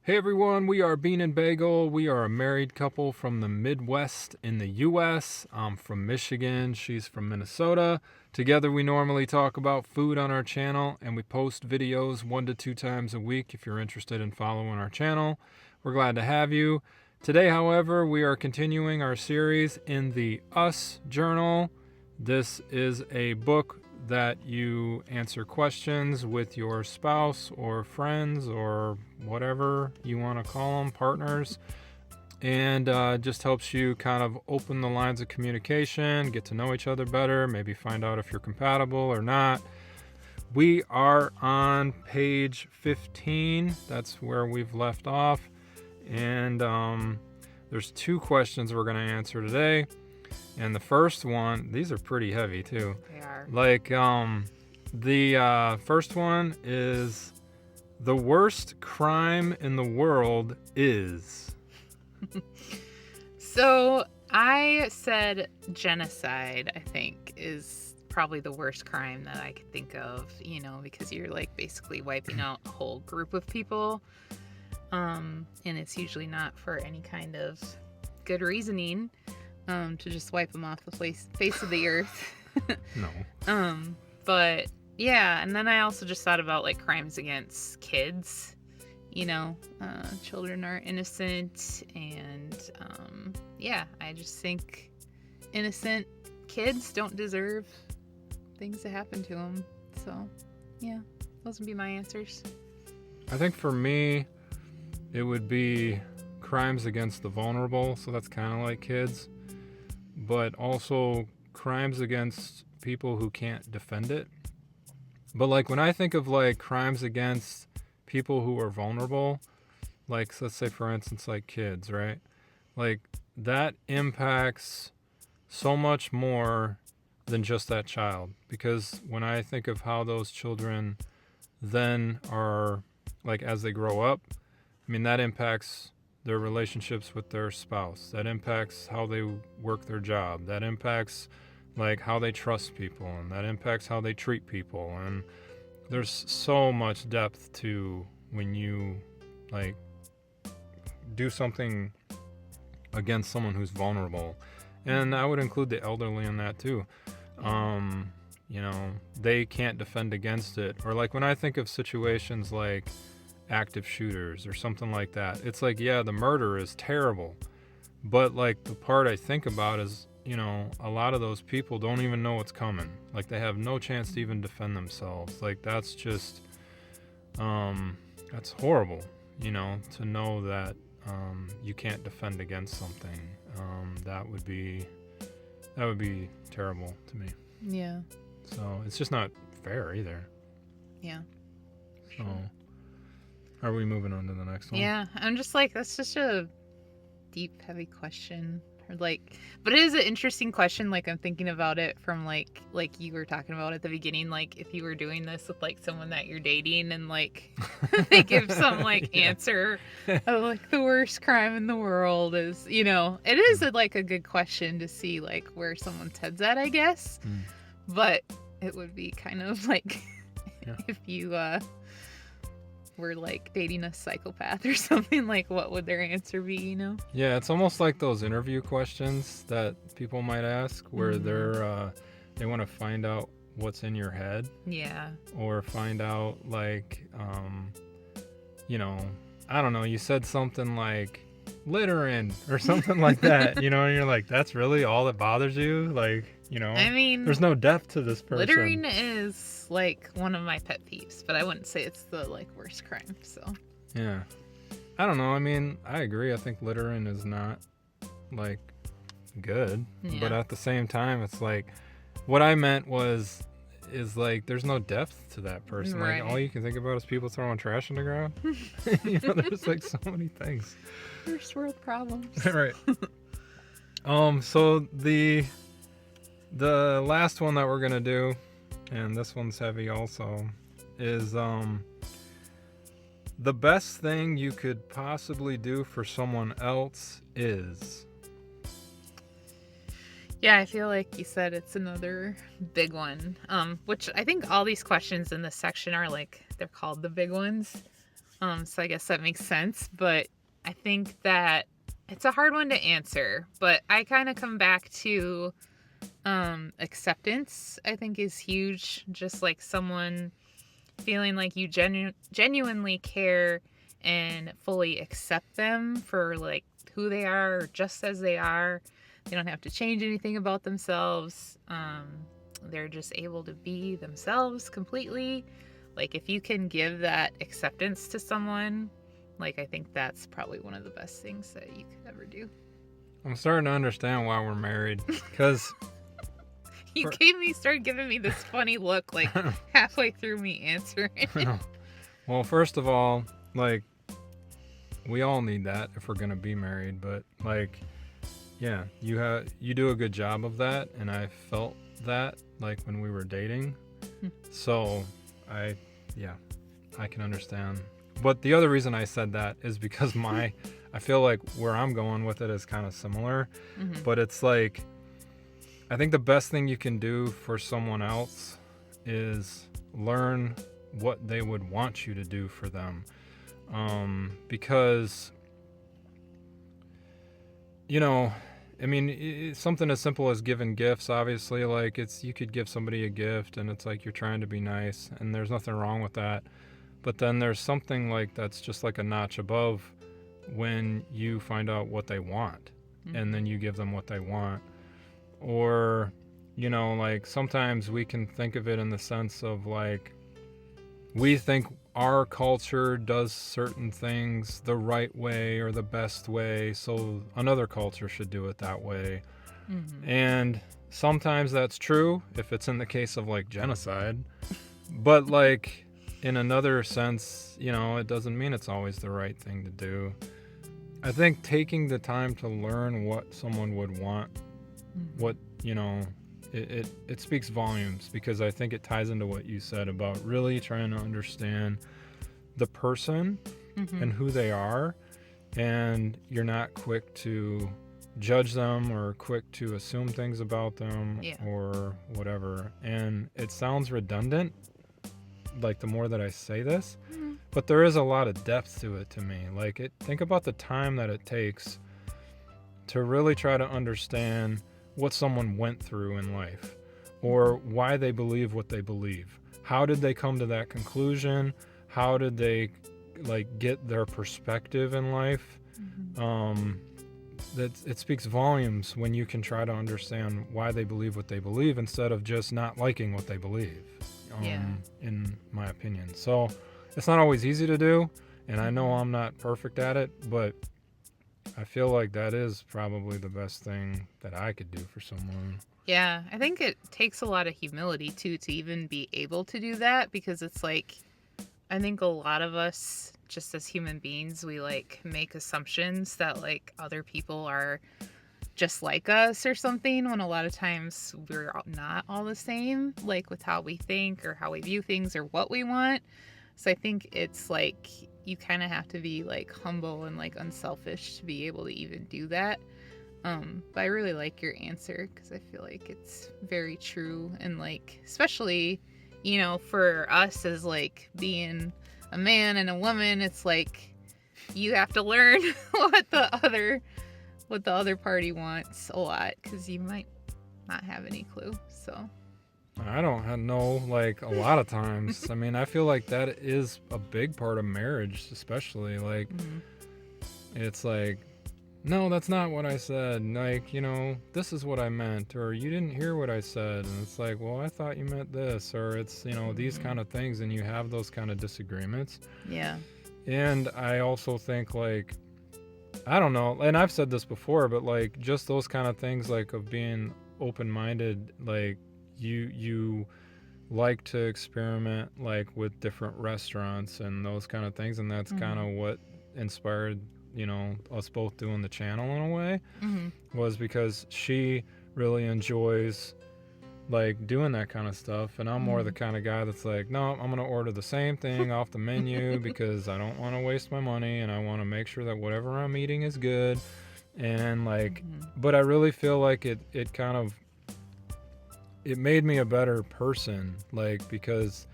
Hey everyone, we are Bean and Bagel. We are a married couple from the Midwest in the U.S. I'm from Michigan, she's from Minnesota. Together we normally talk about food on our channel, and we post videos 1 to 2 times a week if you're interested in following our channel. We're glad to have you. Today, however, we are continuing our series in the Us Journal. This is a book that you answer questions with your spouse or friends or whatever you want to call them, partners, and just helps you kind of open the lines of communication, get to know each other better, maybe find out if you're compatible or not. We are on page 15. That's where we've left off, and there's 2 questions we're going to answer today. And the first one, these are pretty heavy too. They are. Like, the first one is, the worst crime in the world is. So I said genocide, I think, is probably the worst crime that I could think of, because you're like basically wiping out a whole group of people. And it's usually not for any kind of good reasoning. To just wipe them off the face of the earth. No. But yeah, and then I also just thought about like crimes against kids. Children are innocent, and I just think innocent kids don't deserve things to happen to them. So yeah, those would be my answers. I think for me, it would be crimes against the vulnerable. So that's kind of like kids. But also crimes against people who can't defend it. But like when I think of like crimes against people who are vulnerable, like let's say for instance like kids, right? Like that impacts so much more than just that child. Because when I think of how those children then are, like as they grow up, I mean that impacts their relationships with their spouse. That impacts how they work their job. That impacts like how they trust people, and that impacts how they treat people. And there's so much depth to when you like do something against someone who's vulnerable. And I would include the elderly in that too. They can't defend against it. Or like when I think of situations like active shooters or something like that, it's like, yeah, the murder is terrible, but like the part I think about is, a lot of those people don't even know what's coming. Like they have no chance to even defend themselves. Like that's just that's horrible, to know that you can't defend against something. That would be terrible to me. Yeah. So it's just not fair either. Yeah. So are we moving on to the next one? Yeah, I'm just like, that's such a deep, heavy question. But it is an interesting question. Like, I'm thinking about it from like you were talking about at the beginning. Like, if you were doing this with like someone that you're dating, and like they give some like answer of like the worst crime in the world is, it is like a good question to see like where someone's head's at, I guess. But it would be kind of like if you were like dating a psychopath or something, like what would their answer be? Yeah, it's almost like those interview questions that people might ask where they want to find out what's in your head. Yeah. Or find out like I don't know, you said something like littering or something like that, and you're like, that's really all that bothers you? Like, I mean, there's no depth to this person. Littering is like one of my pet peeves, but I wouldn't say it's the like worst crime. So yeah, I don't know. I mean, I agree. I think littering is not like good, but at the same time, it's like what I meant is like there's no depth to that person. Right. Like all you can think about is people throwing trash on the ground. There's like so many things. First world problems. Right. So the last one that we're gonna do, and this one's heavy also, is the best thing you could possibly do for someone else is. Yeah, I feel like you said it's another big one. Which I think all these questions in this section are like, they're called the big ones. So I guess that makes sense. But I think that it's a hard one to answer. But I kind of come back to acceptance, I think, is huge. Just like someone feeling like you genuinely care and fully accept them for like who they are, or just as they are. They don't have to change anything about themselves. They're just able to be themselves completely. Like if you can give that acceptance to someone, like I think that's probably one of the best things that you could ever do. I'm starting to understand why we're married, because You started giving me this funny look like halfway through me answering. well, first of all, like, we all need that if we're gonna be married, but like, yeah, you do a good job of that, and I felt that like when we were dating. So I can understand. But the other reason I said that is because I feel like where I'm going with it is kind of similar. Mm-hmm. But it's like, I think the best thing you can do for someone else is learn what they would want you to do for them. Because, you know, I mean, something as simple as giving gifts, obviously, like you could give somebody a gift and it's like you're trying to be nice, and there's nothing wrong with that. But then there's something like that's just like a notch above when you find out what they want, and then you give them what they want. Or, you know, like sometimes we can think of it in the sense of like, we think our culture does certain things the right way or the best way, so another culture should do it that way. Mm-hmm. And sometimes that's true if it's in the case of like genocide. But like in another sense, you know, it doesn't mean it's always the right thing to do. I think taking the time to learn what someone would want, what, you know, it speaks volumes, because I think it ties into what you said about really trying to understand the person and who they are, and you're not quick to judge them or quick to assume things about them or whatever. And it sounds redundant, like the more that I say this, but there is a lot of depth to it to me. Like, think about the time that it takes to really try to understand what someone went through in life, or why they believe what they believe. How did they come to that conclusion? How did they like get their perspective in life? That it speaks volumes when you can try to understand why they believe what they believe instead of just not liking what they believe. In my opinion. So it's not always easy to do, and I know I'm not perfect at it, but I feel like that is probably the best thing that I could do for someone. Yeah, I think it takes a lot of humility too to even be able to do that, because it's like, I think a lot of us, just as human beings, we like make assumptions that like other people are just like us or something, when a lot of times we're not all the same, like with how we think or how we view things or what we want. So I think it's like you kind of have to be like humble and like unselfish to be able to even do that. But I really like your answer, because I feel like it's very true, and like especially, you know, for us as like being a man and a woman, it's like you have to learn what the other party wants a lot, because you might not have any clue. So I don't know, like a lot of times. I mean, I feel like that is a big part of marriage, especially like it's like, no, that's not what I said. Like, you know, this is what I meant, or you didn't hear what I said. And it's like, well, I thought you meant this, or it's, you know, these kind of things, and you have those kind of disagreements. Yeah. And I also think like, I don't know, and I've said this before, but like just those kind of things, like of being open-minded, like you like to experiment like with different restaurants and those kind of things, and that's kind of what inspired, you know, us both doing the channel in a way, was because she really enjoys like doing that kind of stuff, and I'm more the kind of guy that's like, no, I'm gonna order the same thing off the menu because I don't want to waste my money, and I want to make sure that whatever I'm eating is good. And like, but I really feel like it kind of, it made me a better person, like, because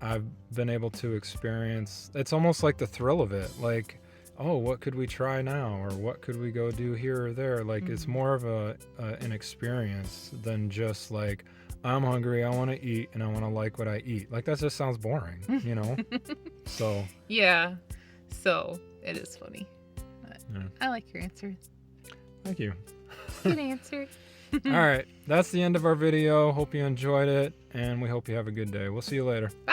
I've been able to experience. It's almost like the thrill of it. Like, oh, what could we try now? Or what could we go do here or there? Like, it's more of an experience than just like, I'm hungry, I want to eat, and I want to like what I eat. Like, that just sounds boring, you know? So. Yeah. So, it is funny. But Yeah. I like your answer. Thank you. Good answer. All right. That's the end of our video. Hope you enjoyed it, and we hope you have a good day. We'll see you later. Bye.